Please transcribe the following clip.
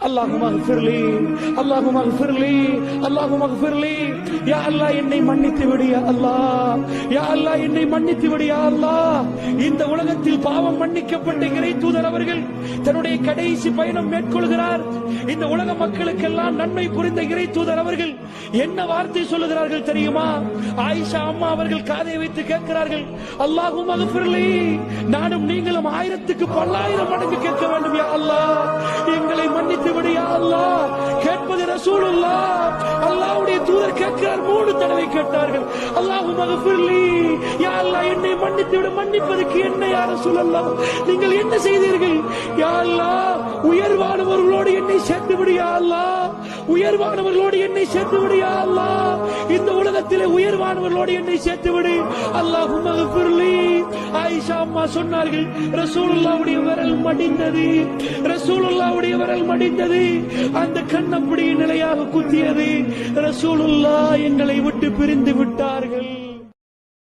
அல்லாஹும்ம இக்ஃபிர்லி அல்லாஹும்ம இக்ஃபிர்லி அல்லாஹும்ம இக்ஃபிர்லி. யா அல்லாஹ் என்னை மன்னித்து விடு யா அல்லாஹ், யா அல்லாஹ் என்னை மன்னித்து விடு யா அல்லாஹ். இந்த உலகத்தில் பாவம் மன்னிக்கப்பட்ட இறை தூதர் அவர்கள் தன்னுடைய கடைசி பயணம் மேற்கொள்கிறார். இந்த உலக மக்களுக்கெல்லாம் நன்மை புரிந்த இறை தூதர் அவர்கள் என்ன வார்த்தை சொல்லுகிறார்கள் தெரியுமா? ஆயிஷா அம்மா அவர்கள் காதை வைத்து கேட்கிறார்கள், அல்லாஹும்ம இக்ஃபிர்லி, நானும் நீங்களும் 1000க்கு 1000 மடங்கு கேட்க வேண்டும் யா அல்லாஹ், எங்களை மன்னித்து விடு யா அல்லாஹ். கேட்பது ரசூலுல்லாஹ், அல்லாஹ்வுடைய தூதர் கேட்கிறார். 3 தடவை கேட்டார்கள், அல்லாஹும்ம இக்ஃபிர்லி, யா அல்லாஹ் என்னை மன்னித்து விடு. மன்னிப்பதற்கு என்ன யா ரசூலல்லாஹ், நீங்கள் என்ன செய்தீர்கள்? யா அல்லாஹ் உயர்வானவர்களோடு என்னை சேர்த்து விடு யா அல்லாஹ், உயர்வானவர்களோடு என்னை சேர்த்து விடு யா அல்லாஹ், இந்த உலகத்திலே உயர்வானவர்களோடு என்னை சேர்த்து விடு. அல்லாஹும்ம இக்ஃபிர்லி. ஆயிஷா அம்மா சொன்னார்கள், ரசூலுல்லாஹ்வுடைய விரல் மடிந்தது, ரசூலுல்லாஹ்வுடைய விரல் மடிந்தது, அந்த கண் அப்படியே நிலையாக குத்தியது. ரசூலுல்லாஹ் எங்களை விட்டு